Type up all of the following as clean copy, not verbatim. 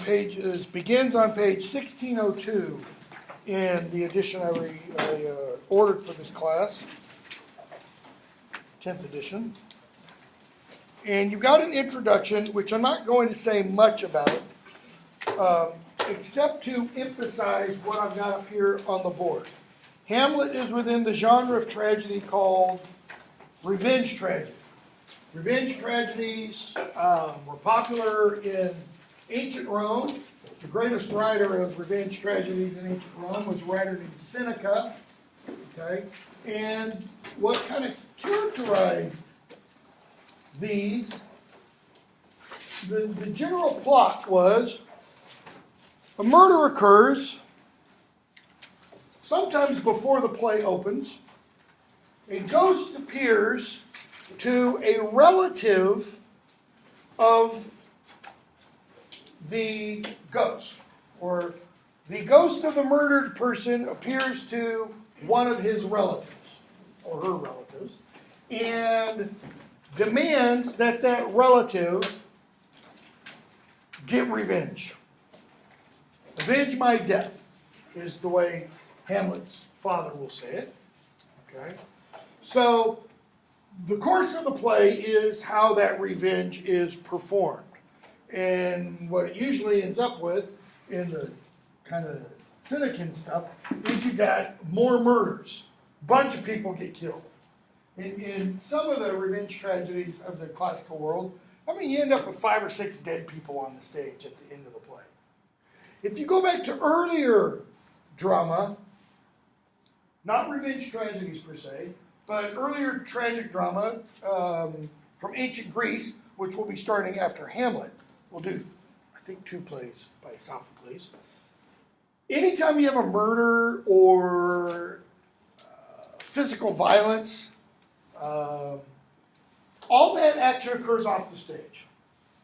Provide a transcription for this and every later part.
begins on page 1602 in the edition I ordered for this class, 10th edition. And you've got an introduction, which I'm not going to say much about, except to emphasize what I've got up here on the board. Hamlet is within the genre of tragedy called revenge tragedy. Revenge tragedies were popular in ancient Rome. The greatest writer of revenge tragedies in ancient Rome was a writer named Seneca. Okay, and what kind of characterized these? The general plot was a murder occurs sometimes before the play opens. A ghost appears to a relative of the ghost, or the ghost of the murdered person appears to one of his relatives, or her relatives, and demands that that relative get revenge. Avenge my death is the way Hamlet's father will say it. Okay? So the course of the play is how that revenge is performed. And what it usually ends up with in the kind of Senecan stuff is you got more murders. A bunch of people get killed. In some of the revenge tragedies of the classical world, I mean, you end up with 5 or 6 dead people on the stage at the end of the play. If you go back to earlier drama, not revenge tragedies per se, but earlier tragic drama from ancient Greece, which we'll be starting after Hamlet. We'll do, I think, 2 plays by Sophocles. Anytime you have a murder or physical violence, all that action occurs off the stage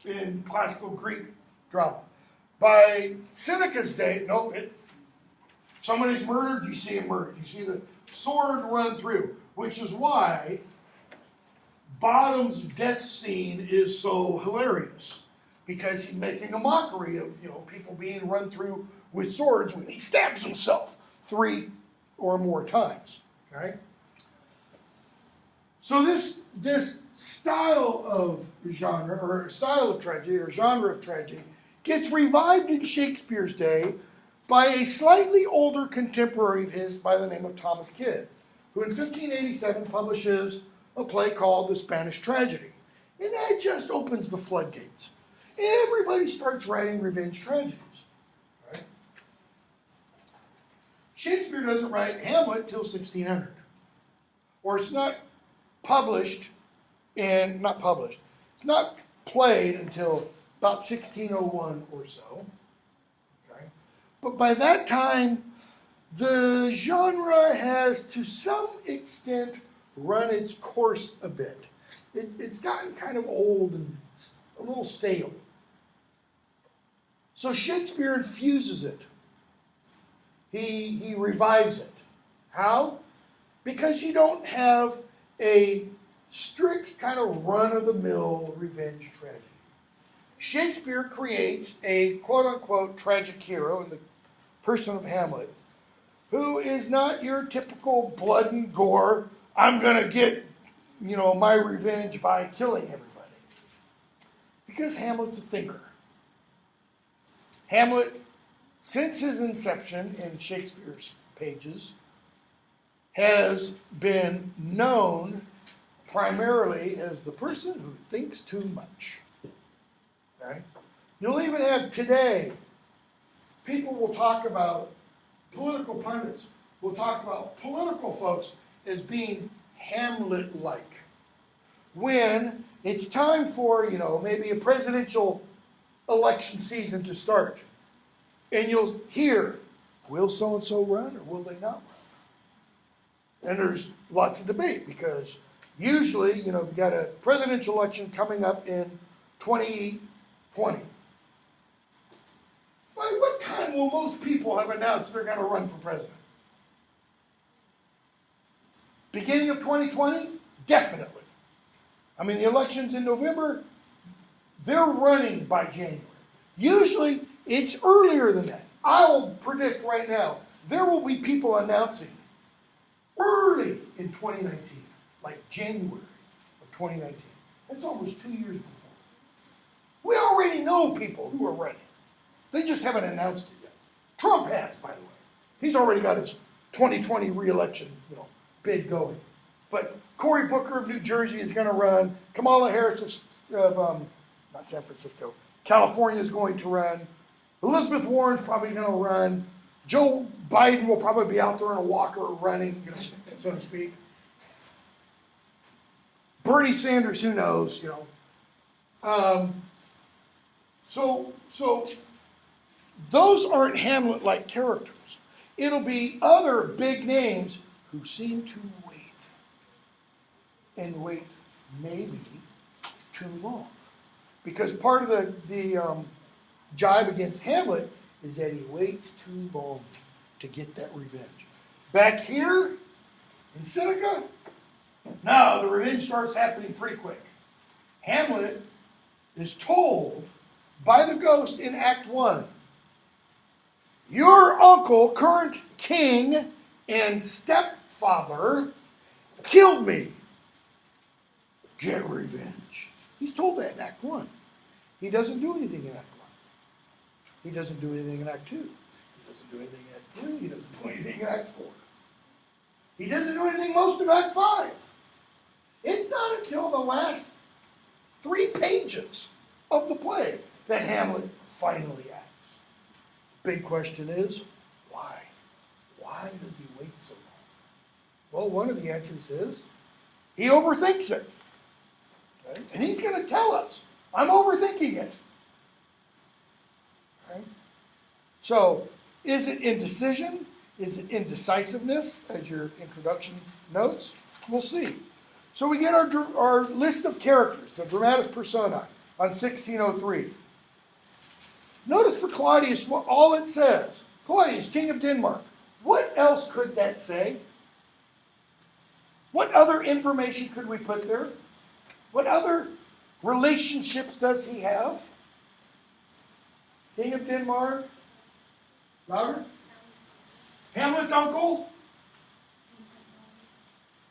in classical Greek drama. By Seneca's day, nope, somebody's murdered, you see him murdered. You see the sword run through, which is why Bottom's death scene is so hilarious, because he's making a mockery of people being run through with swords when he stabs himself 3 or more times. Okay, so this style of genre, or style of tragedy, or genre of tragedy, gets revived in Shakespeare's day by a slightly older contemporary of his by the name of Thomas Kyd, who in 1587 publishes a play called The Spanish Tragedy. And that just opens the floodgates. Everybody starts writing revenge tragedies. Right? Shakespeare doesn't write Hamlet till 1600. Or it's not published, it's not played until about 1601 or so. Okay? But by that time, the genre has, to some extent, run its course a bit. It's gotten kind of old and a little stale. So Shakespeare infuses it. He revives it. How? Because you don't have a strict kind of run-of-the-mill revenge tragedy. Shakespeare creates a quote-unquote tragic hero in the person of Hamlet, who is not your typical blood and gore, I'm going to get, my revenge by killing everybody. Because Hamlet's a thinker. Hamlet, since his inception in Shakespeare's pages, has been known primarily as the person who thinks too much. Okay? You'll even have today, people will talk about, political pundits will talk about political folks as being Hamlet-like. When it's time for, maybe a presidential election season to start, and you'll hear, will so-and-so run or will they not run? And there's lots of debate, because usually, we've got a presidential election coming up in 2020. By what time will most people have announced they're going to run for president? Beginning of 2020? Definitely. I mean, the election's in November. They're running by January. Usually, It's earlier than that. I'll predict right now, there will be people announcing early in 2019, like January of 2019. That's almost 2 years before. We already know people who are running. They just haven't announced it yet. Trump has, by the way. He's already got his 2020 re-election, bid going. But Cory Booker of New Jersey is going to run. Kamala Harris of not San Francisco, California is going to run. Elizabeth Warren's probably going to run. Joe Biden will probably be out there in a walker running, so to speak. Bernie Sanders, who knows, So those aren't Hamlet-like characters. It'll be other big names who seem to wait. And wait maybe too long. Because part of the jibe against Hamlet is that he waits too long to get that revenge. Back here in Seneca, no, the revenge starts happening pretty quick. Hamlet is told by the ghost in Act 1, your uncle, current king and stepfather, killed me. Get revenge. He's told that in Act 1. He doesn't do anything in Act 1. He doesn't do anything in Act 2. He doesn't do anything in Act 3. He doesn't do anything in Act 4. He doesn't do anything most of Act 5. It's not until the last 3 pages of the play that Hamlet finally acts. Big question is, why? Why does he wait so long? Well, one of the answers is, he overthinks it. Okay? And he's going to tell us, I'm overthinking it. Okay? So, is it indecision? Is it indecisiveness, as your introduction notes? We'll see. So we get our list of characters, the dramatis personae, on 1603. Notice for Claudius what all it says. Claudius, king of Denmark. What else could that say? What other information could we put there? What other relationships does he have? King of Denmark. Louder. Hamlet's uncle.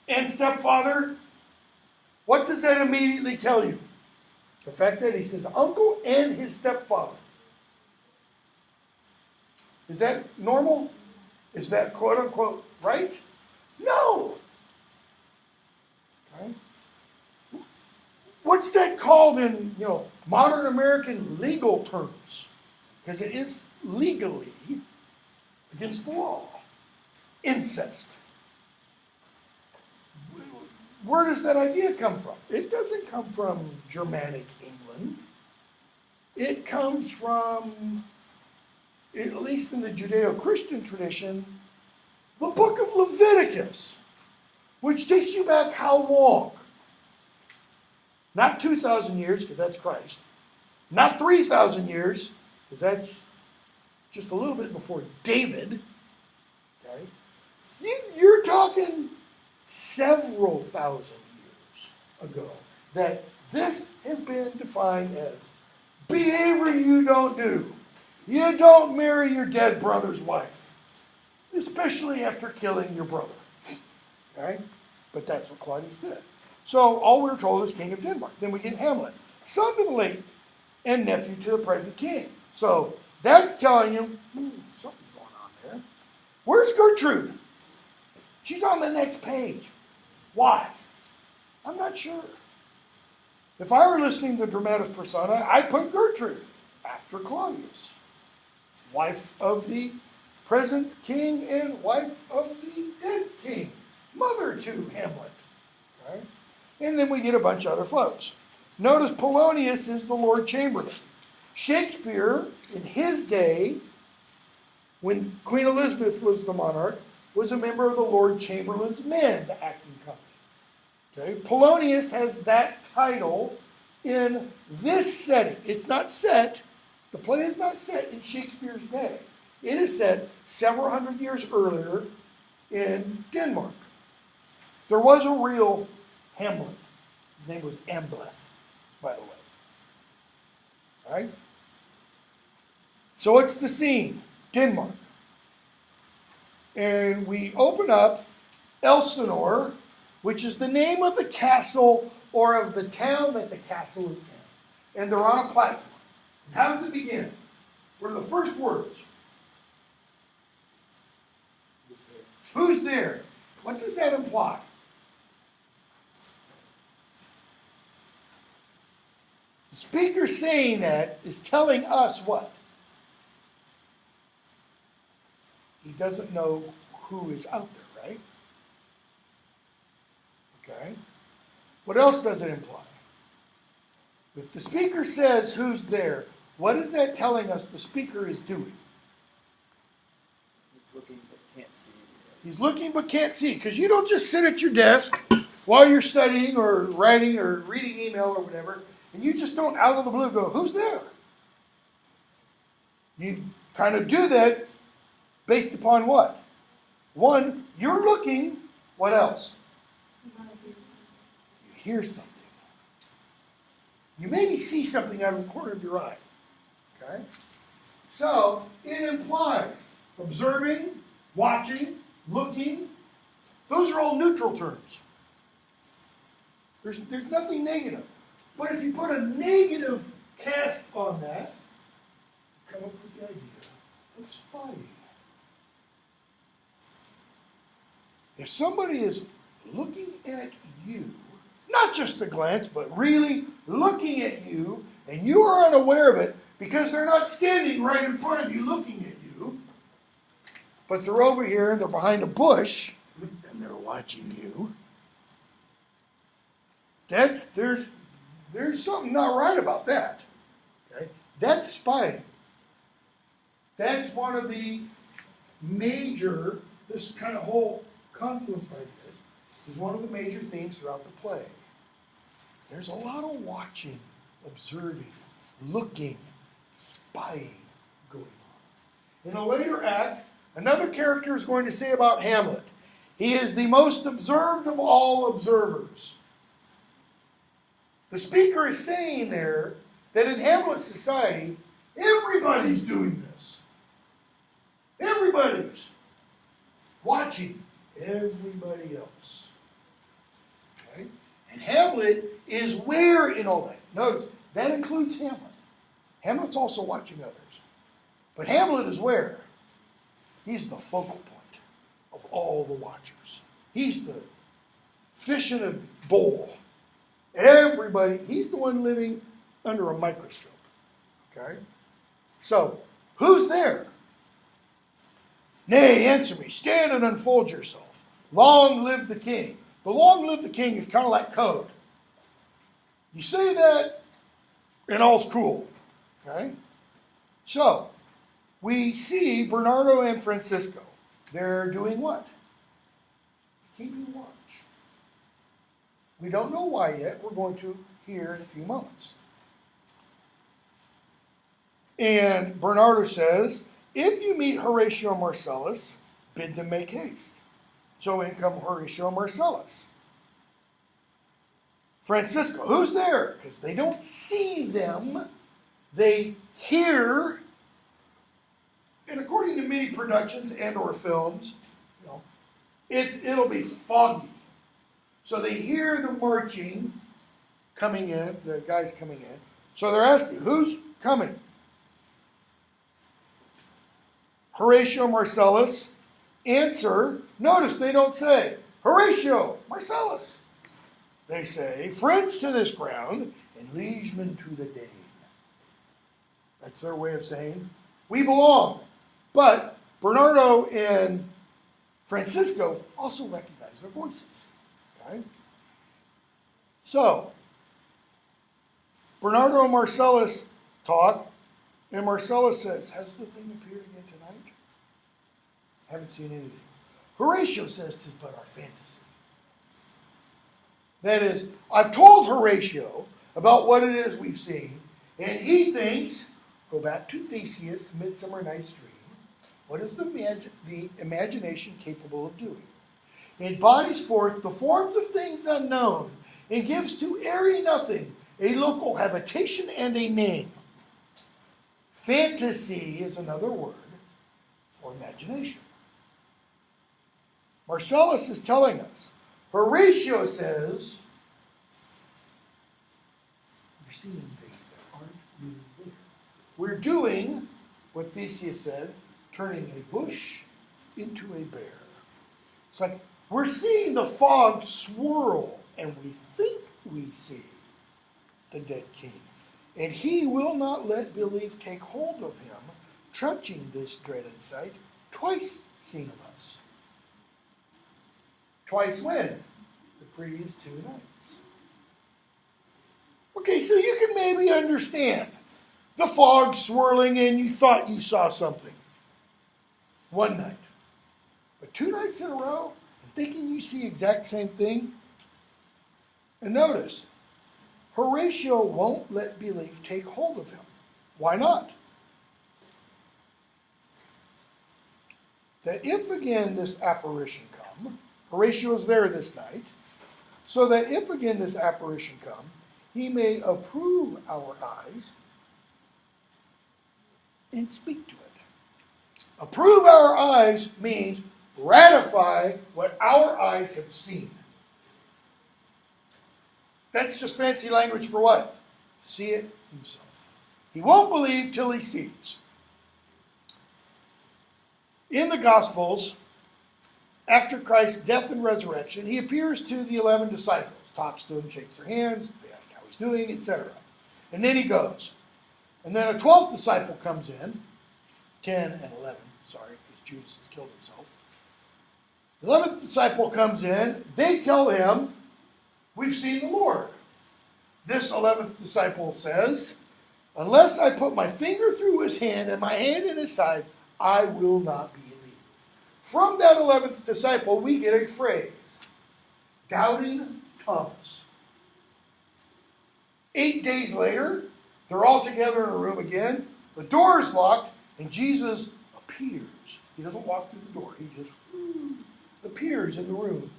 And stepfather. What does that immediately tell you? The fact that he says uncle and his stepfather. Is that normal? Is that quote unquote right? No. Okay. What's that called in modern American legal terms? Because it is legally against the law. Incest. Where does that idea come from? It doesn't come from Germanic England. It comes from, at least in the Judeo-Christian tradition, the book of Leviticus, which takes you back how long? Not 2,000 years, because that's Christ. Not 3,000 years, because that's just a little bit before David. Okay? You're talking several thousand years ago that this has been defined as behavior you don't do. You don't marry your dead brother's wife, especially after killing your brother. Okay? But that's what Claudius did. So all we're told is king of Denmark. Then we get Hamlet, son to the late and nephew to the present king. So that's telling you something's going on there. Where's Gertrude? She's on the next page. Why? I'm not sure. If I were listening to Dramatis Personae, I'd put Gertrude after Claudius, wife of the present king and wife of the dead king, mother to Hamlet. Right? And then we get a bunch of other folks. Notice Polonius is the Lord Chamberlain. Shakespeare, in his day, when Queen Elizabeth was the monarch, was a member of the Lord Chamberlain's Men, the acting company. Okay? Polonius has that title in this setting. It's not set, the play is not set in Shakespeare's day. It is set several hundred years earlier in Denmark. There was a real Hamlet. His name was Ambleth, by the way. All right? So what's the scene? Denmark. And we open up Elsinore, which is the name of the castle or of the town that the castle is in. And they're on a platform. How does it begin? What are the first words? Who's there? What does that imply? The speaker saying that is telling us what? He doesn't know who is out there, right? Okay. What else does it imply? If the speaker says who's there, what is that telling us the speaker is doing? He's looking but can't see. He's looking but can't see, because you don't just sit at your desk while you're studying or writing or reading email or whatever, and you just don't out of the blue go, who's there? You kind of do that based upon what? One, you're looking. What else? You hear something. You maybe see something out of the corner of your eye. Okay? So, it implies observing, watching, looking. Those are all neutral terms. There's nothing negative. But if you put a negative cast on that, come up with the idea of spying. If somebody is looking at you, not just a glance, but really looking at you, and you are unaware of it because they're not standing right in front of you looking at you, but they're over here and they're behind a bush and they're watching you, there's something not right about that. Okay? That's spying. That's one of the major, this kind of whole confluence like this is one of the major themes throughout the play. There's a lot of watching, observing, looking, spying going on. In a later act, another character is going to say about Hamlet, he is the most observed of all observers. The speaker is saying there that in Hamlet's society, everybody's doing this. Everybody's watching everybody else. Okay? And Hamlet is where in all that? Notice, that includes Hamlet. Hamlet's also watching others. But Hamlet is where? He's the focal point of all the watchers. He's the fish in a bowl. Everybody, he's the one living under a microscope. Okay? So, who's there? Nay, answer me. Stand and unfold yourself. Long live the king. The long live the king is kind of like code. You say that, and all's cool. Okay? So, we see Bernardo and Francisco. They're doing what? Keeping watch. We don't know why yet. We're going to hear in a few moments. And Bernardo says, if you meet Horatio and Marcellus, bid them make haste. So in come Horatio and Marcellus. Francisco, who's there? Because they don't see them. They hear. And according to many productions and or films, it'll be foggy. So they hear the marching coming in, the guys coming in. So they're asking, who's coming? Horatio, Marcellus. Answer, notice they don't say, Horatio, Marcellus. They say, friends to this ground and liegemen to the Dane. That's their way of saying, we belong. But Bernardo and Francisco also recognize their voices. Okay? So, Bernardo and Marcellus talk, and Marcellus says, has the thing appeared again tonight? Haven't seen anything. Horatio says, 'tis but our fantasy. That is, I've told Horatio about what it is we've seen, and he thinks, go back to Theseus, Midsummer Night's Dream, what is the imagination capable of doing? It bodies forth the forms of things unknown, and gives to airy nothing a local habitation and a name. Fantasy is another word for imagination. Marcellus is telling us. Horatio says, we're seeing things that aren't really there. We're doing what Theseus said, turning a bush into a bear. It's like we're seeing the fog swirl, and we think we see the dead king. And he will not let belief take hold of him, touching this dreaded sight, twice seen of us. Twice when? The previous 2 nights. Okay, so you can maybe understand the fog swirling and you thought you saw something one night. But 2 nights in a row, and thinking you see the exact same thing? And notice, Horatio won't let belief take hold of him. Why not? That if again this apparition come, Horatio is there this night, so that if again this apparition come, he may approve our eyes and speak to it. Approve our eyes means ratify what our eyes have seen. That's just fancy language for what? See it himself. He won't believe till he sees. In the Gospels, after Christ's death and resurrection, he appears to the 11 disciples, talks to them, shakes their hands, they ask how he's doing, etc. And then he goes. And then a 12th disciple comes in, 10 and 11, sorry, because Judas has killed himself. The 11th disciple comes in, they tell him, we've seen the Lord. This 11th disciple says, unless I put my finger through his hand and my hand in his side, I will not believe. From that 11th disciple, we get a phrase, doubting Thomas. 8 days later, they're all together in a room again. The door is locked, and Jesus appears. He doesn't walk through the door. He just appears in the room.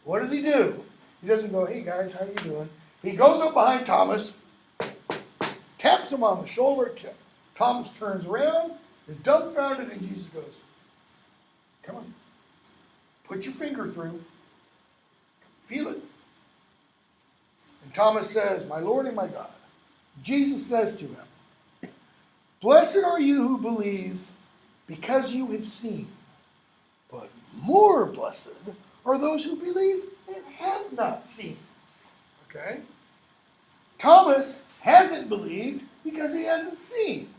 What does he do? He doesn't go, hey guys, how you doing? He goes up behind Thomas, taps him on the shoulder. Thomas turns around, is dumbfounded, and Jesus goes, come on, put your finger through, feel it. And Thomas says, my Lord and my God. Jesus says to him, blessed are you who believe because you have seen, but more blessed are those who believe and have not seen. Okay? Thomas hasn't believed because he hasn't seen.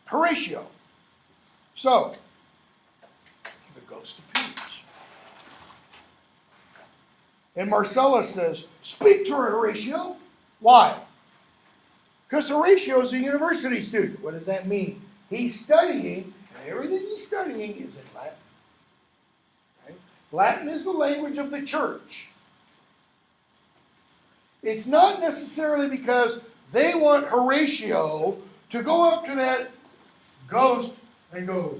Horatio. So, the ghost appears. And Marcellus says, speak to her, Horatio. Why? Because Horatio is a university student. What does that mean? He's studying, and everything he's studying is in Latin. Okay? Latin is the language of the church. It's not necessarily because they want Horatio to go up to that ghost and go,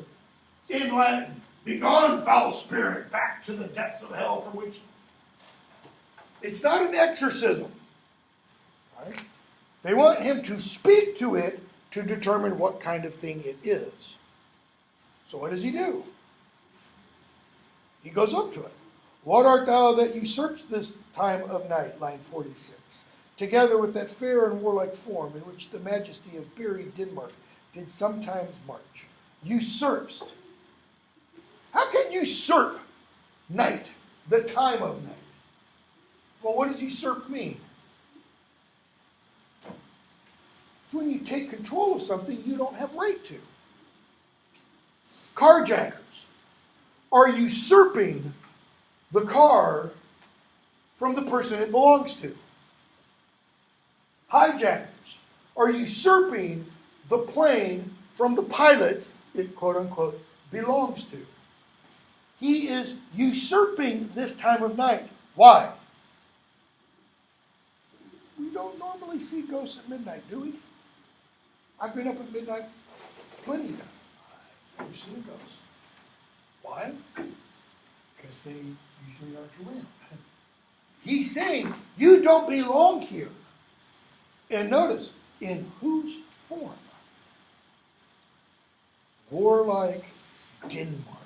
in Latin, begone, foul spirit, back to the depths of hell from which... It's not an exorcism. Right? They want him to speak to it to determine what kind of thing it is. So what does he do? He goes up to it. What art thou that usurps this time of night? Line 46. Together with that fair and warlike form in which the majesty of buried Denmark did sometimes march. Usurps. How can usurp night, the time of night? Well, what does usurp mean? It's when you take control of something you don't have right to. Carjackers are usurping the car from the person it belongs to. Hijackers are usurping the plane from the pilots it, quote unquote, belongs to. He is usurping this time of night. Why? We don't normally see ghosts at midnight, do we? I've been up at midnight plenty of times. I've never seen a ghost. Why? Because they usually aren't around. He's saying, you don't belong here. And notice, in whose form? warlike Denmark.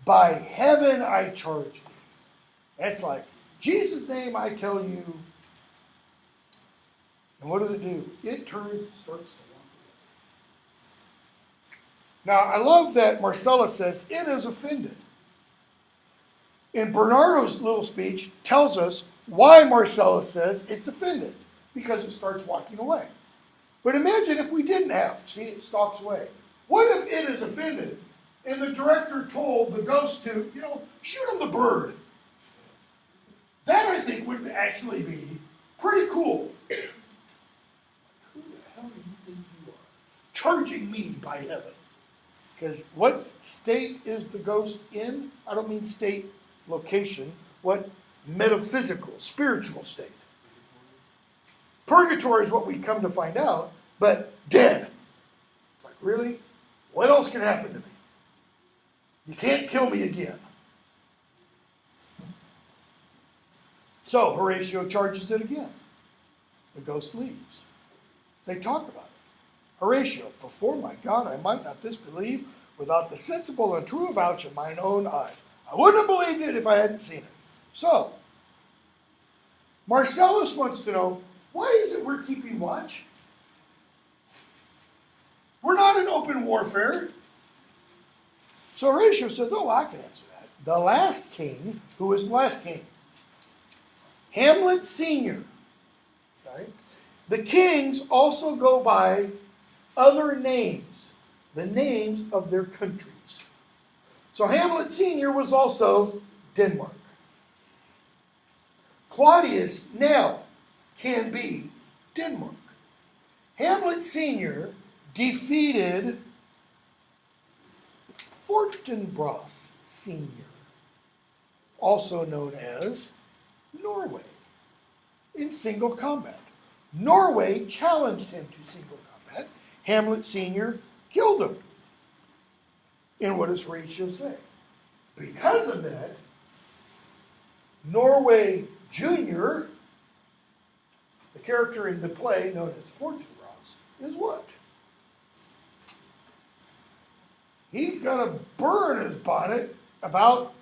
By heaven I charge thee. That's like, Jesus' name I tell you. And what does it do? It starts to walk away. Now, I love that Marcellus says, it is offended. And Bernardo's little speech tells us why Marcellus says it's offended. Because it starts walking away. But imagine if we didn't have, see, it stalks away. What if it is offended and the director told the ghost to, shoot him the bird? That, I think, would actually be pretty cool. Who the hell do you think you are? Charging me by heaven. Because what state is the ghost in? I don't mean state, location. What metaphysical, spiritual state? Purgatory is what we come to find out, but dead. It's like, really? What else can happen to me? You can't kill me again. So Horatio charges it again. The ghost leaves. They talk about it. Horatio, before my God, I might not disbelieve without the sensible and true avouch of mine own eyes. I wouldn't have believed it if I hadn't seen it. So, Marcellus wants to know, why is it we're keeping watch? We're not in open warfare. So Horatio says, I can answer that. The last king, who was the last king? Hamlet Sr. Okay? The kings also go by other names, the names of their countries. So Hamlet Sr. was also Denmark. Claudius now can be Denmark. Hamlet Sr. defeated Fortinbras Sr., also known as Norway, in single combat. Norway challenged him to single combat. Hamlet Sr. killed him. And what does Horatio say? Because of that, Norway Jr., the character in the play known as Fortinbras, is what? He's going to burn his bonnet about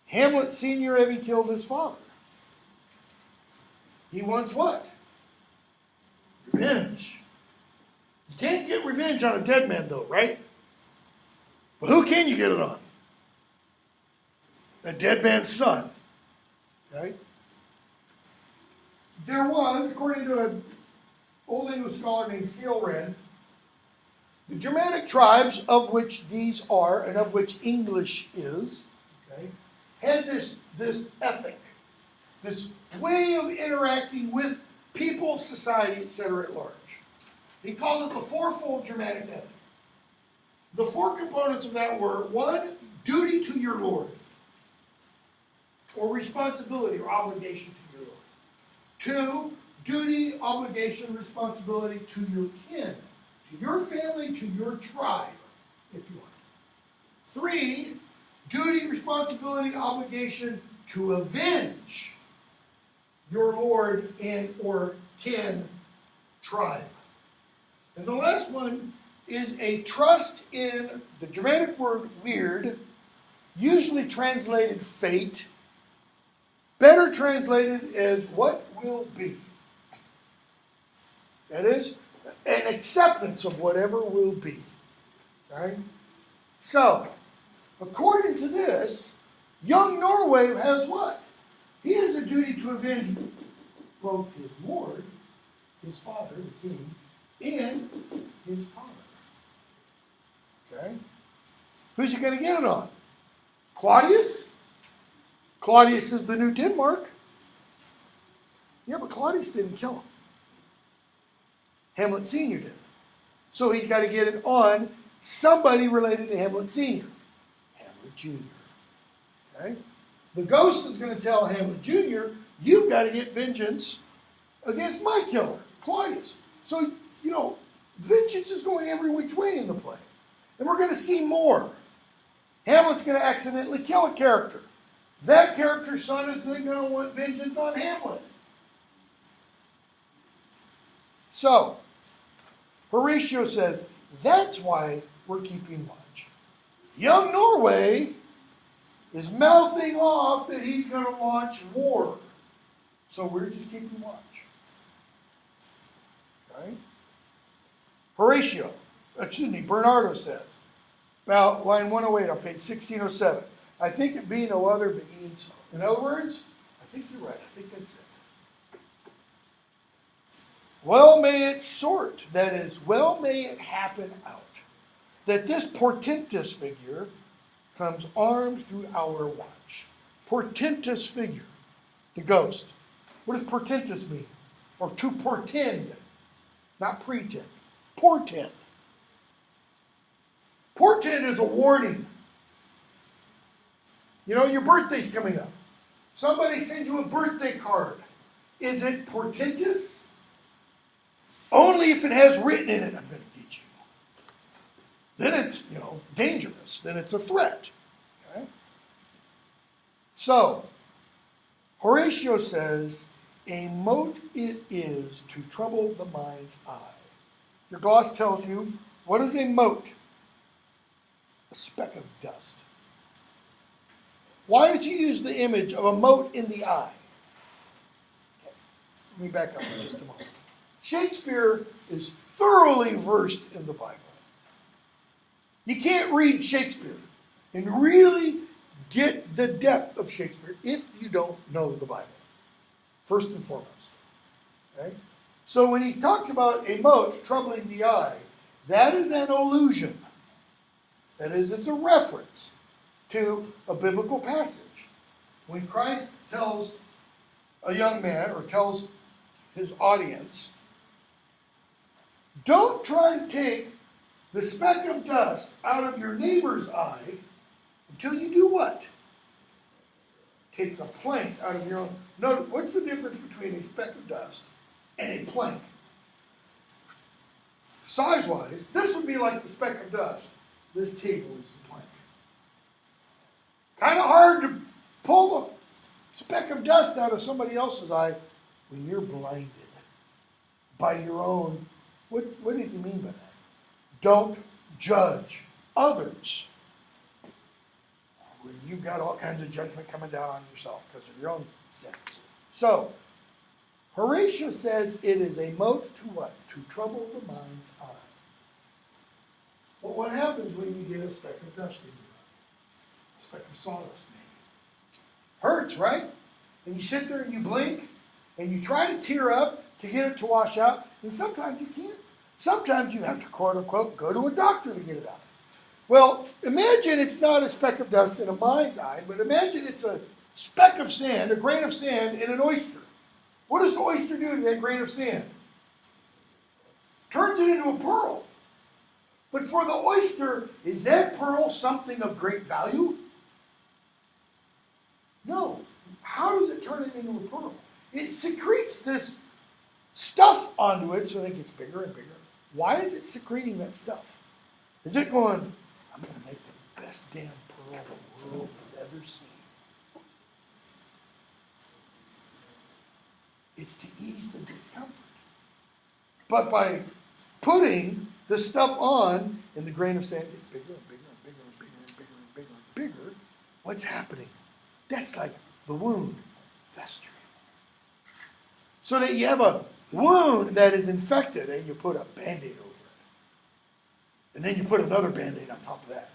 Hamlet Sr. having killed his father. He wants what? Revenge. You can't get revenge on a dead man, though, right? But who can you get it on? A dead man's son. Okay? There was, according to an Old English scholar named Sealred, the Germanic tribes, of which these are, and of which English is, okay, had this ethic, this way of interacting with people, society, etc. at large. He called it the fourfold Germanic ethic. The four components of that were, 1, duty to your Lord, or responsibility or obligation to your Lord. 2, duty, obligation, responsibility to your kin, to your family, to your tribe, if you want. 3, duty, responsibility, obligation to avenge your Lord and or kin tribe. And the last one is a trust in the Germanic word weird, usually translated fate, better translated as what will be. That is, an acceptance of whatever will be. Right? So, according to this, young Norway has what? He has a duty to avenge both his lord, his father, the king, and his father. Okay? Who's he going to get it on? Claudius? Claudius is the new Denmark. Yeah, but Claudius didn't kill him. Hamlet Sr. did. So he's got to get it on somebody related to Hamlet Sr. Hamlet Jr. Okay? The ghost is going to tell Hamlet Jr., you've got to get vengeance against my killer, Claudius. So, vengeance is going every which way in the play. And we're going to see more. Hamlet's going to accidentally kill a character. That character's son is then going to want vengeance on Hamlet. So, Horatio says, that's why we're keeping watch. Young Norway is mouthing off that he's going to launch war. So we're just keeping watch. Right? Bernardo says, about line 108 on page 1607, I think it be no other but e'en so. In other words, I think you're right. I think that's it. Well may it sort, that is, well may it happen out, that this portentous figure comes armed through our watch. Portentous figure, the ghost. What does portentous mean? Or to portend, not pretend. Portend. Portend is a warning. You know, your birthday's coming up. Somebody sends you a birthday card. Is it portentous? Only if it has written in it, I'm going to get you. Then it's, dangerous. Then it's a threat. Okay? So, Horatio says, a mote it is to trouble the mind's eye. Your gloss tells you, what is a mote? A speck of dust. Why did you use the image of a mote in the eye? Okay. Let me back up for just a moment. Shakespeare is thoroughly versed in the Bible. You can't read Shakespeare and really get the depth of Shakespeare if you don't know the Bible, first and foremost. Okay? So when he talks about a mote troubling the eye, that is an allusion. That is, it's a reference to a biblical passage. When Christ tells a young man or tells his audience, don't try to take the speck of dust out of your neighbor's eye until you do what? Take the plank out of your own. Notice, what's the difference between a speck of dust and a plank? Size-wise, this would be like the speck of dust. This table is the plank. Kind of hard to pull a speck of dust out of somebody else's eye when you're blinded by your own. What does he mean by that? Don't judge others when you've got all kinds of judgment coming down on yourself because of your own sins. So, Horatio says it is a mote to what? To trouble the mind's eye. Well, what happens when you get a speck of dust in your eye? A speck of sawdust, maybe. Hurts, right? And you sit there and you blink and you try to tear up to get it to wash out, and sometimes you can't. Sometimes you have to, quote unquote, go to a doctor to get it out. Well, imagine it's not a speck of dust in a mind's eye, but imagine it's a speck of sand, a grain of sand in an oyster. What does the oyster do to that grain of sand? Turns it into a pearl. But for the oyster, is that pearl something of great value? No. How does it turn it into a pearl? It secretes this stuff onto it so that it gets bigger and bigger. Why is it secreting that stuff? Is it going, I'm going to make the best damn pearl the world has ever seen? It's to ease the discomfort. But by putting the stuff on, and the grain of sand gets bigger and bigger and bigger and bigger and bigger and bigger and bigger, what's happening? That's like the wound festering. So that you have a wound that is infected, and you put a Band-Aid over it. And then you put another Band-Aid on top of that.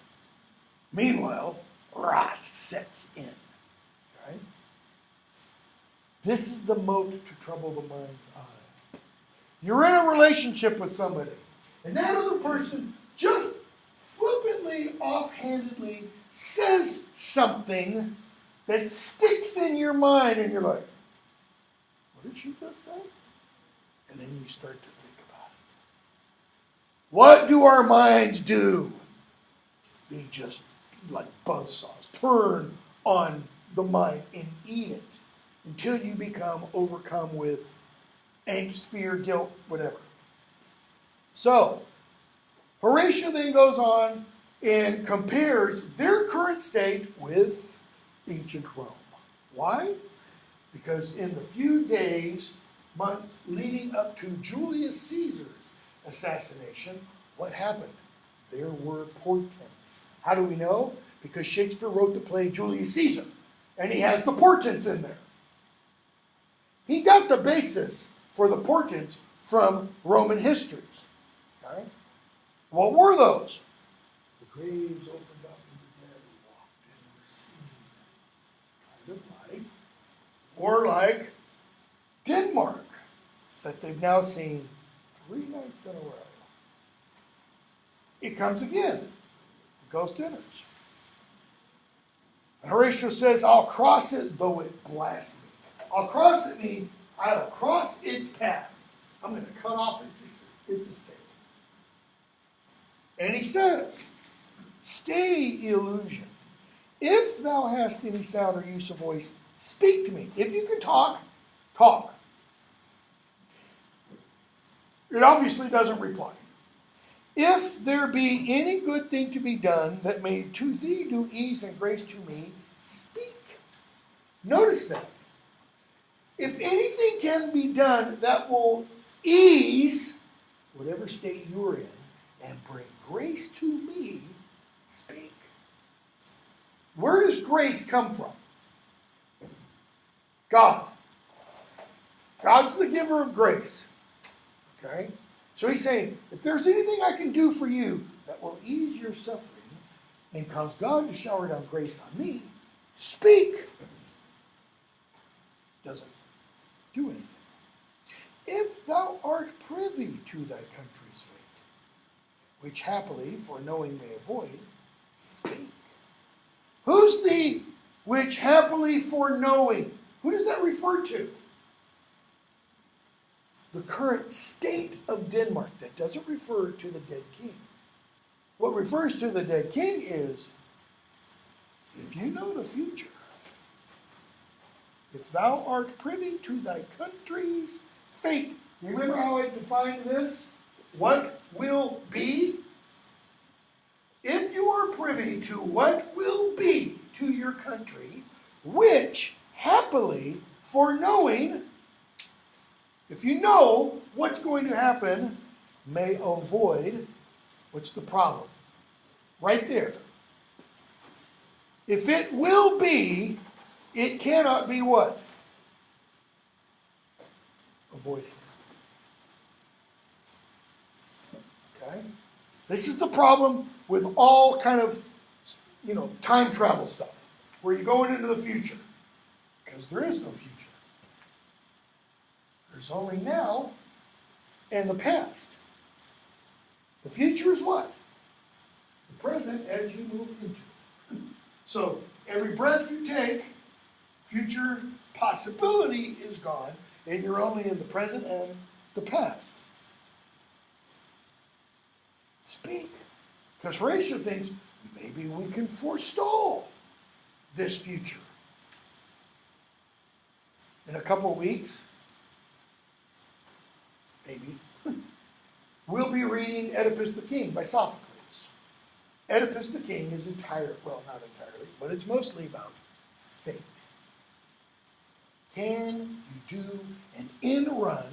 Meanwhile, rot sets in. Right? This is the mote to trouble the mind's eye. You're in a relationship with somebody, and that other person just flippantly, offhandedly says something that sticks in your mind, and you're like, what did she just say? And then you start to think about it. What do our minds do? They just, like buzzsaws, turn on the mind and eat it until you become overcome with angst, fear, guilt, whatever. So, Horatio then goes on and compares their current state with ancient Rome. Why? Because in the few days, months leading up to Julius Caesar's assassination, what happened? There were portents. How do we know? Because Shakespeare wrote the play Julius Caesar, and he has the portents in there. He got the basis for the portents from Roman histories. Okay? What were those? The graves opened up and the dead walked and were seen. Kind of like, or like Denmark, that they've now seen 3 nights in a row. It comes again. The ghost enters. And Horatio says, I'll cross it, though it blast me. I'll cross it means I'll cross its path. I'm going to cut off its escape. And he says, stay, illusion. If thou hast any sound or use of voice, speak to me. If you can talk, talk. It obviously doesn't reply. If there be any good thing to be done that may to thee do ease and grace to me, speak. Notice that. If anything can be done that will ease whatever state you're in and bring grace to me, speak. Where does grace come from? God. God's the giver of grace. Okay? So he's saying, if there's anything I can do for you that will ease your suffering and cause God to shower down grace on me, speak. Doesn't do anything. If thou art privy to thy country's fate, which happily for knowing may avoid, speak. Who's the which happily for knowing? Who does that refer to? The current state of Denmark. That doesn't refer to the dead king. What refers to the dead king is, if you know the future, if thou art privy to thy country's fate. Remember how I defined this? What will be? If you are privy to what will be to your country, which happily for knowing, if you know what's going to happen, may avoid, what's the problem? Right there. If it will be, it cannot be what? Avoided. Okay? This is the problem with all kind of, time travel stuff, where you're going into the future. Because there is no future. There's only now and the past. The future is what? The present as you move into it. So every breath you take, future possibility is gone, and you're only in the present and the past. Speak. Because Horatio thinks maybe we can forestall this future. In a couple of weeks, maybe, we'll be reading Oedipus the King by Sophocles. Oedipus the King is not entirely, but it's mostly about fate. Can you do an end run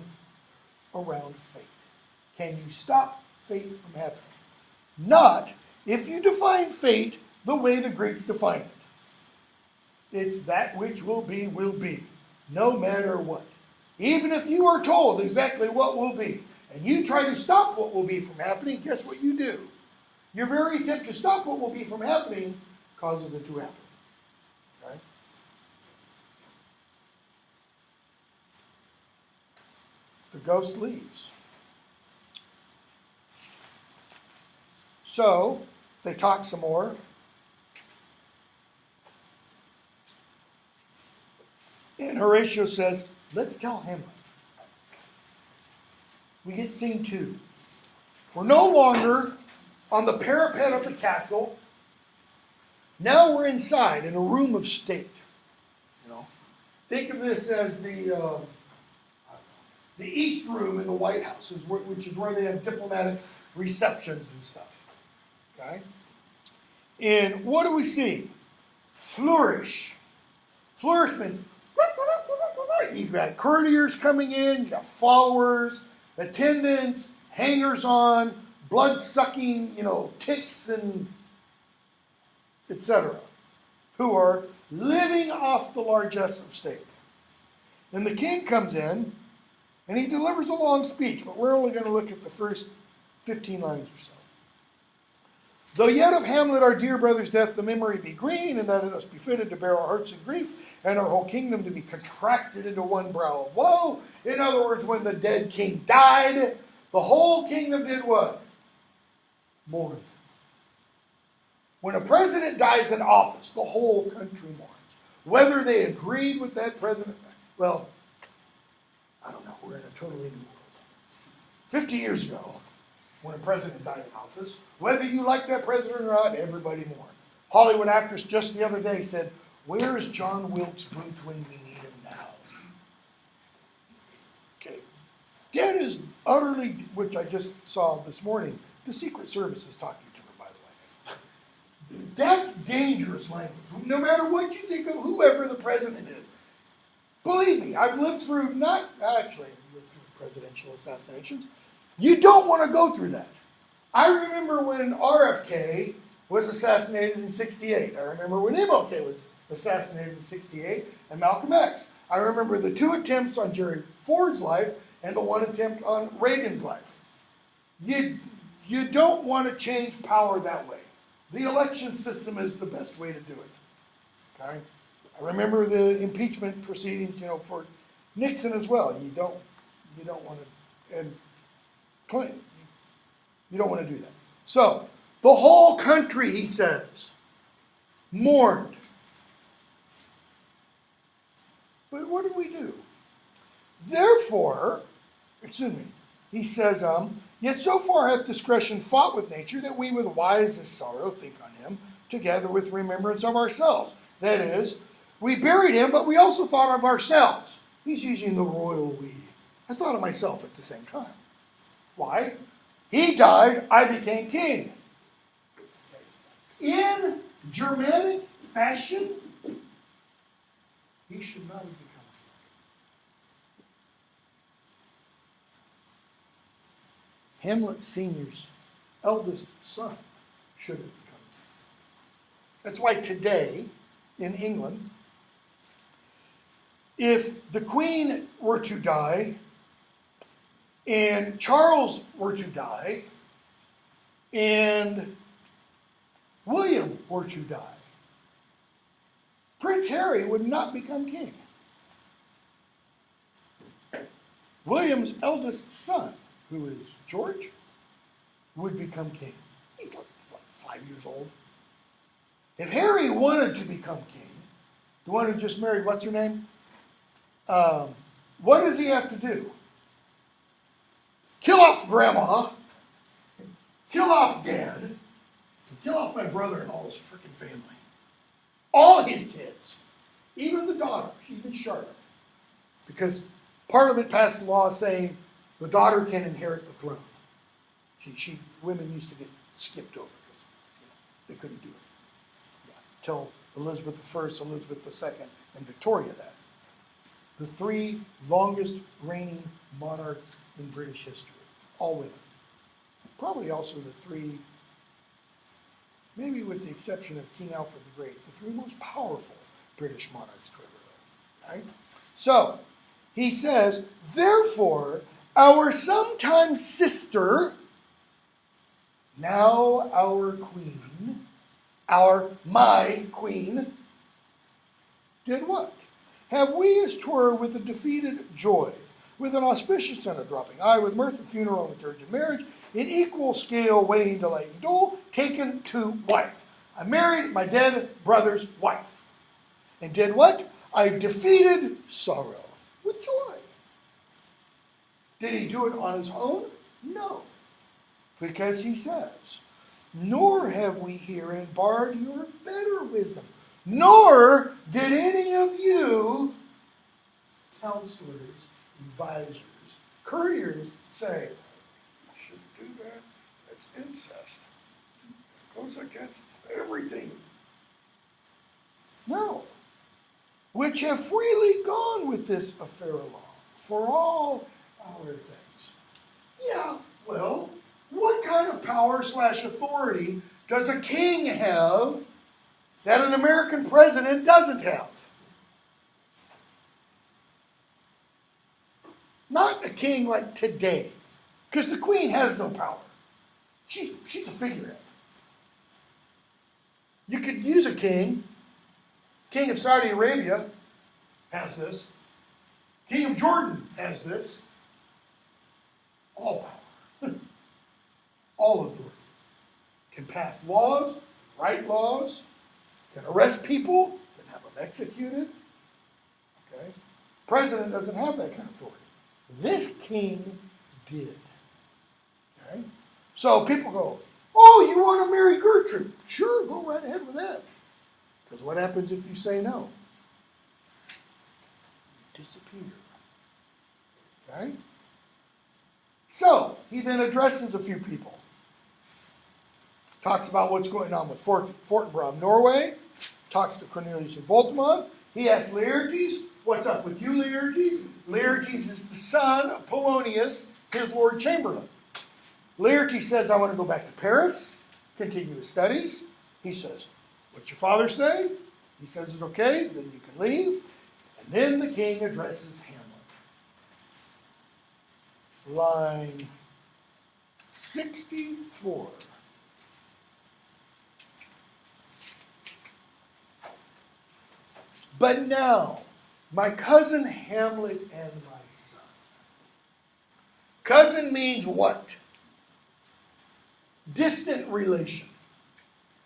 around fate? Can you stop fate from happening? Not if you define fate the way the Greeks defined it. It's that which will be, no matter what. Even if you are told exactly what will be, and you try to stop what will be from happening, guess what you do? Your very attempt to stop what will be from happening causes it to happen. Okay? The ghost leaves. So, they talk some more. And Horatio says, let's tell Hamlet. We get scene 2. We're no longer on the parapet of the castle. Now we're inside in a room of state. Think of this as the East Room in the White House, which is where they have diplomatic receptions and stuff. Okay? And what do we see? Flourish. Flourish means you've got courtiers coming in, you've got followers, attendants, hangers-on, blood-sucking, ticks and etc., who are living off the largesse of state. And the king comes in, and he delivers a long speech, but we're only going to look at the first 15 lines or so. Though yet of Hamlet, our dear brother's death, the memory be green, and that it us be fitted to bear our hearts in grief, and our whole kingdom to be contracted into one brow of woe. In other words, when the dead king died, the whole kingdom did what? Mourned. When a president dies in office, the whole country mourns. Whether they agreed with that president, well, I don't know, we're in a totally new world. 50 years ago, when a president died in office, whether you like that president or not, everybody mourned. Hollywood actress just the other day said, "Where's John Wilkes Booth when we need him now?" Okay. Dead is utterly, which I just saw this morning, the Secret Service is talking to her, by the way. That's dangerous language. No matter what you think of whoever the president is. Believe me, I've lived through, presidential assassinations. You don't want to go through that. I remember when RFK was assassinated in 68. I remember when MLK was assassinated in 68 and Malcolm X. I remember the 2 attempts on Jerry Ford's life and the 1 attempt on Reagan's life. You don't want to change power that way. The election system is the best way to do it. Okay? I remember the impeachment proceedings, for Nixon as well. You don't want to, and Clinton, you don't want to do that. So, the whole country, he says, mourned. But what did we do? Therefore, he says, yet so far hath discretion fought with nature that we with wisest sorrow think on him, together with remembrance of ourselves. That is, we buried him, but we also thought of ourselves. He's using the royal we. I thought of myself at the same time. Why? He died, I became king. In Germanic fashion, he should not have become king. Hamlet Sr.'s eldest son should have become king. That's why today, in England, if the Queen were to die, and Charles were to die, and William were to die, Prince Harry would not become king. William's eldest son, who is George, would become king. He's like 5 years old. If Harry wanted to become king, the one who just married, what's her name? What does he have to do? Kill off grandma, kill off dad, kill off my brother and all his freaking family. All his kids. Even the daughter, even Charlotte. Because Parliament passed a law saying the daughter can inherit the throne. Women used to get skipped over because they couldn't do it. Yeah. Till Elizabeth I, Elizabeth II, and Victoria that. The 3 longest reigning monarchs in British history. All women. Probably also the 3, maybe with the exception of King Alfred the Great, the 3 most powerful British monarchs to ever live. Right? So, he says, therefore, our sometime sister, now our queen, my queen, did what? Have we as 'twere with a defeated joy, with an auspicious and a dropping eye, with mirth and funeral and liturgy and marriage, in equal scale weighing delight and dole, taken to wife. I married my dead brother's wife. And did what? I defeated sorrow with joy. Did he do it on his own? No. Because he says, nor have we herein barred your better wisdom, nor did any of you, counselors, advisors, courtiers, say, you shouldn't do that. That's incest. It goes against everything. No. Which have freely gone with this affair along for all our things. Yeah, Well, what kind of power / authority does a king have that an American president doesn't have? Not a king like today, because the queen has no power. She's a figurehead. You could use a king. King of Saudi Arabia has this. King of Jordan has this. All power. All authority. Can pass laws, write laws, can arrest people, can have them executed. Okay? President doesn't have that kind of authority. This king did. Okay? So people go, oh, you want to marry Gertrude? Sure, go right ahead with that. Because what happens if you say no? You disappear. Okay? So, he then addresses a few people. Talks about what's going on with Fortinbras, Norway. Talks to Cornelius and Voltimand. He asks Laertes, what's up with you, Laertes? Laertes is the son of Polonius, his Lord Chamberlain. Laertes says, I want to go back to Paris, continue his studies. He says, what's your father say? He says it's okay, then you can leave. And then the king addresses Hamlet. Line 64. But now, my cousin Hamlet and my son. Cousin means what? Distant relation.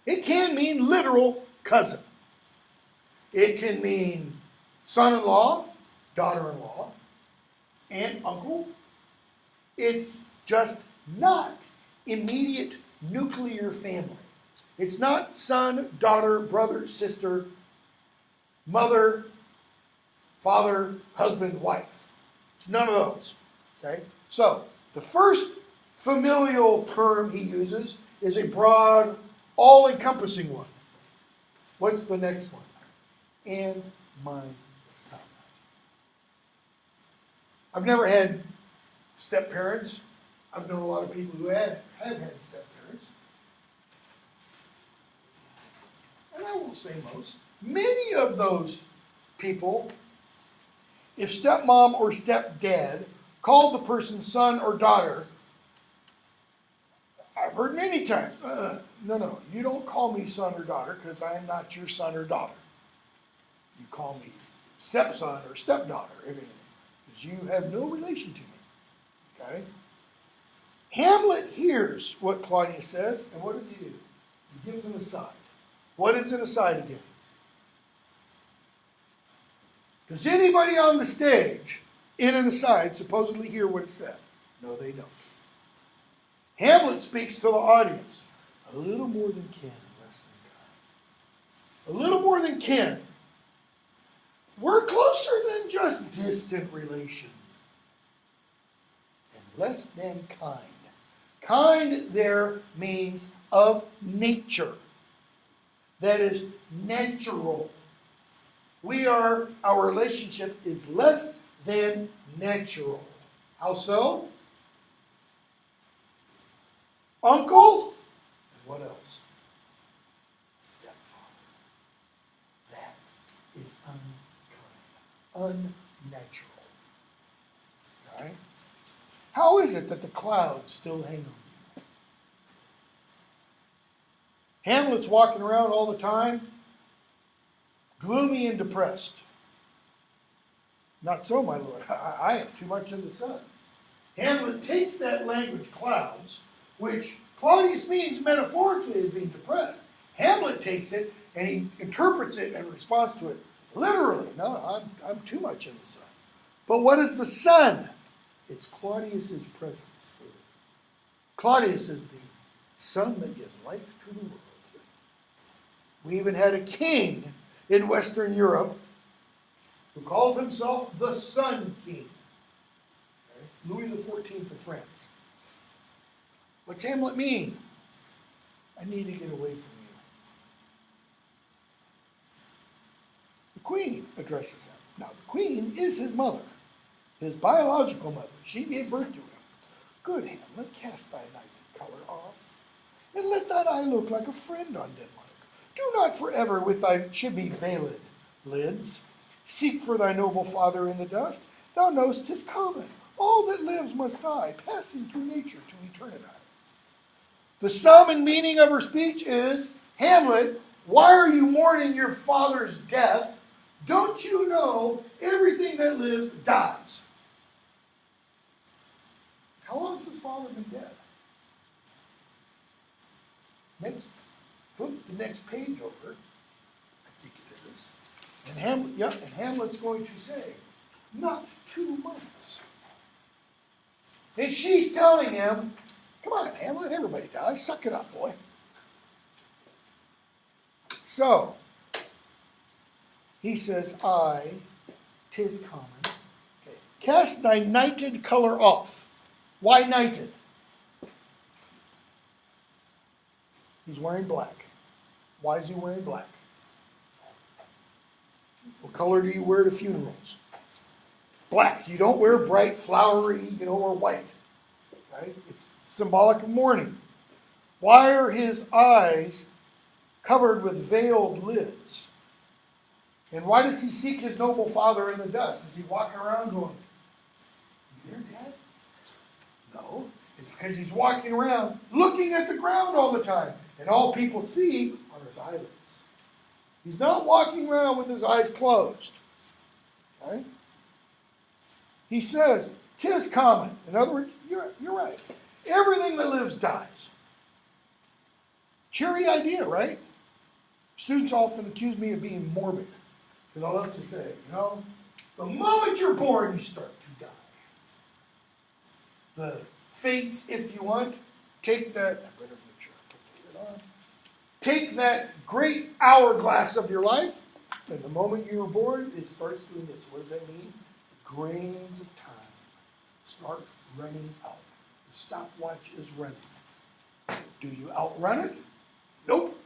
It can mean literal cousin. It can mean son-in-law, daughter-in-law, aunt, uncle. It's just not immediate nuclear family. It's not son, daughter, brother, sister, mother, father, husband, wife. It's none of those. Okay? So, the first familial term he uses is a broad, all-encompassing one. What's the next one? And my son. I've never had step-parents. I've known a lot of people who have had step-parents. And I won't say most. Many of those people, if stepmom or stepdad called the person son or daughter, I've heard many times, no, you don't call me son or daughter because I am not your son or daughter. You call me stepson or stepdaughter, everything, because you have no relation to me. Okay? Hamlet hears what Claudius says, and what does he do? He gives an aside. What is an aside again? Does anybody on the stage, in an aside, supposedly hear what it said? No, they don't. Hamlet speaks to the audience. A little more than kin, less than kind. A little more than kin. We're closer than just distant relation. And less than kind. Kind there means of nature. That is natural. Our relationship is less than natural. How so? Uncle, and what else? Stepfather. That is unkind, unnatural. Okay? How is it that the clouds still hang on you? Hamlet's walking around all the time, gloomy and depressed. Not so, my lord. I am too much in the sun. Hamlet takes that language, clouds, which Claudius means metaphorically as being depressed. Hamlet takes it and he interprets it and responds to it literally. No, I'm too much in the sun. But what is the sun? It's Claudius's presence. Claudius is the sun that gives light to the world. We even had a king in Western Europe who called himself the Sun King. Okay? Louis XIV of France. What's Hamlet mean? I need to get away from you. The queen addresses him. Now, the queen is his mother, his biological mother. She gave birth to him. Good Hamlet, cast thy nighted colour off, and let thine eye look like a friend on Denmark. Do not forever with thy chiby veiled lids seek for thy noble father in the dust. Thou know'st 'tis common. All that lives must die, passing through nature to eternity. The sum and meaning of her speech is, Hamlet, why are you mourning your father's death? Don't you know everything that lives dies? How long has his father been dead? Flip the next page over. I think it is. And Hamlet's going to say, not 2 months. And she's telling him, come on, Hamlet, everybody dies. Suck it up, boy. So, he says, tis common. Okay. Cast thy nighted colour off. Why nighted? He's wearing black. Why is he wearing black? What color do you wear to funerals? Black. You don't wear bright, flowery, or white. Right? It's symbolic of mourning. Why are his eyes covered with veiled lids? And why does he seek his noble father in the dust? Is he walking around going, you there, Dad? No. It's because he's walking around looking at the ground all the time. And all people see are his eyelids. He's not walking around with his eyes closed. Okay? He says, 'tis common. In other words, you're right. Everything that lives dies. Cheery idea, right? Students often accuse me of being morbid. Because I love to say, the moment you're born, you start to die. The fate, if you want, take that. I better make sure I put the lid on. Take that great hourglass of your life, and the moment you were born, it starts doing this. What does that mean? The grains of time start running out. The stopwatch is running. Do you outrun it? Nope.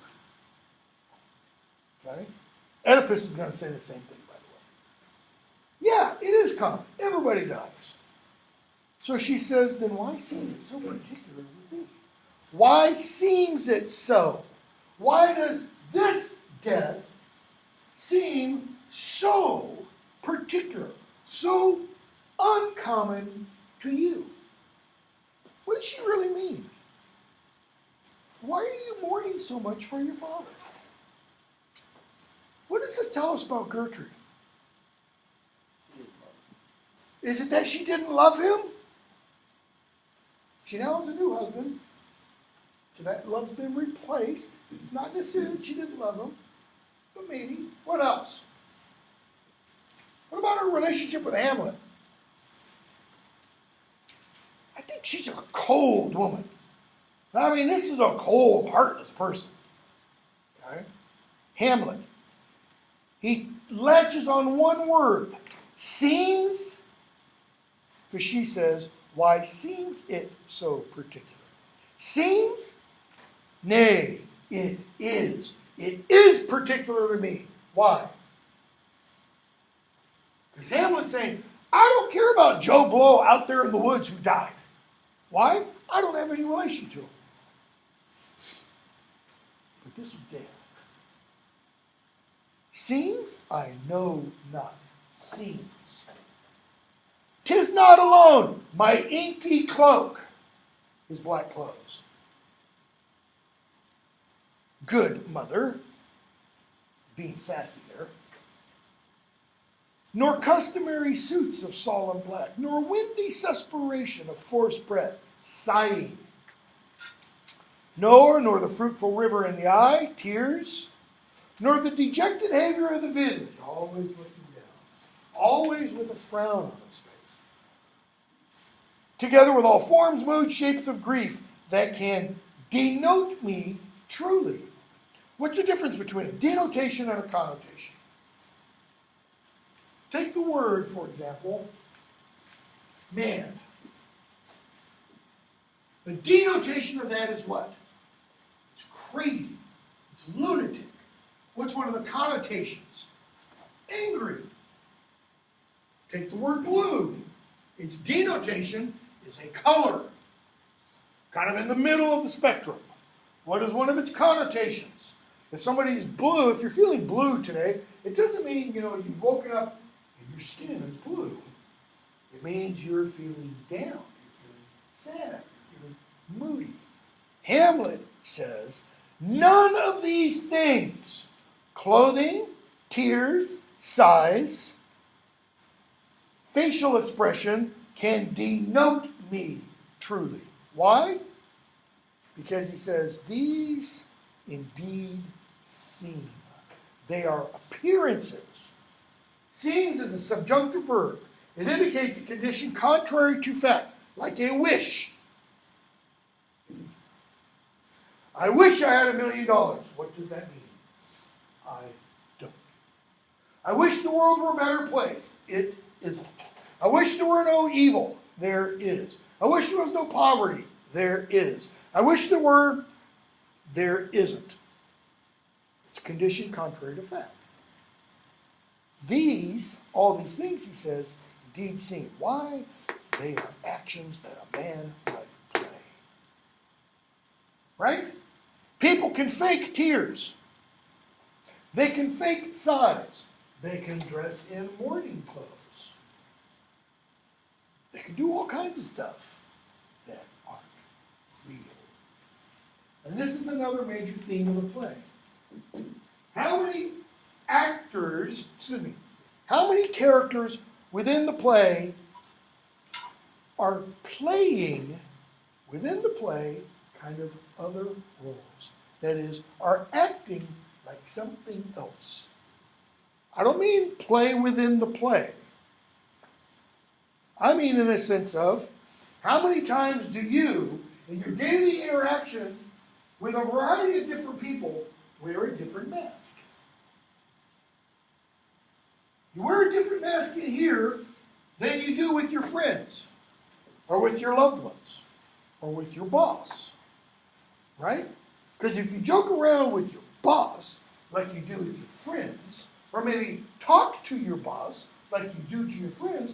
Okay? Oedipus is going to say the same thing, by the way. Yeah, it is common. Everybody dies. So she says, then why seem it so particular with me? Why seems it so? Why does this death seem so particular, so uncommon to you? What does she really mean? Why are you mourning so much for your father? What does this tell us about Gertrude? Is it that she didn't love him? She now has a new husband, so that love's been replaced. It's not necessarily that she didn't love him, but maybe. What else? What about her relationship with Hamlet? I think she's a cold woman. I mean, this is a cold, heartless person. Okay? Hamlet. He latches on one word. Seems. Because she says, why seems it so particular? Seems? Nay, it is. It is particular to me. Why? Because Hamlet's saying, I don't care about Joe Blow out there in the woods who died. Why? I don't have any relation to him. But this was dead. Seems? I know not. Seems. 'Tis not alone my inky cloak, his black clothes. Good mother, being sassy there, nor customary suits of solemn black, nor windy suspiration of forced breath, sighing, nor the fruitful river in the eye, tears, nor the dejected behavior of the visage, always looking down, always with a frown on his face. Together with all forms, moods, shapes of grief that can denote me truly. What's the difference between a denotation and a connotation? Take the word, for example, man. The denotation of that is what? It's crazy. It's lunatic. What's one of the connotations? Angry. Take the word blue. Its denotation is a color. kind of in the middle of the spectrum. What is one of its connotations? If somebody is blue, if you're feeling blue today, it doesn't mean, you've woken up and your skin is blue. It means you're feeling down, you're feeling sad, you're feeling moody. Hamlet says, none of these things, clothing, tears, sighs, facial expression, can denote me truly. Why? Because he says, these indeed seem. They are appearances. Seems is a subjunctive verb. It indicates a condition contrary to fact, like a wish. I wish I had $1 million. What does that mean? I don't. I wish the world were a better place. It isn't. I wish there were no evil. There is. I wish there was no poverty. There is. I wish there were. There isn't. It's a condition contrary to fact. All these things, he says, indeed seem. Why? They are actions that a man might play. Right? People can fake tears. They can fake sighs. They can dress in mourning clothes. They can do all kinds of stuff that aren't real. And this is another major theme of the play. How many characters within the play are playing within the play kind of other roles? That is, are acting like something else. I don't mean play within the play. I mean in the sense of, how many times do you, in your daily interaction with a variety of different people, wear a different mask? You wear a different mask in here than you do with your friends, or with your loved ones, or with your boss. Right? Because if you joke around with your boss like you do with your friends, or maybe talk to your boss like you do to your friends,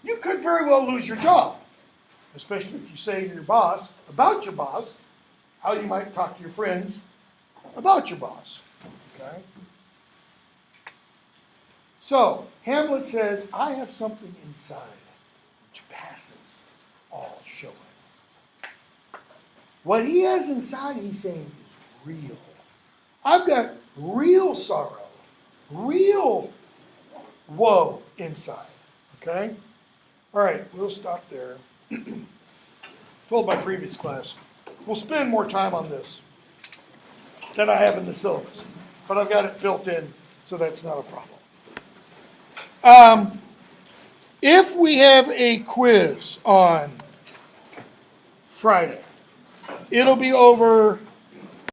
you could very well lose your job. Especially if you say to your boss about your boss how you might talk to your friends about your boss. Okay? So, Hamlet says, I have something inside which passes all showing. What he has inside, he's saying, is real. I've got real sorrow, real woe inside. Okay? All right, we'll stop there. Told my previous class, we'll spend more time on this than I have in the syllabus. But I've got it built in, so that's not a problem. If we have a quiz on Friday, it'll be over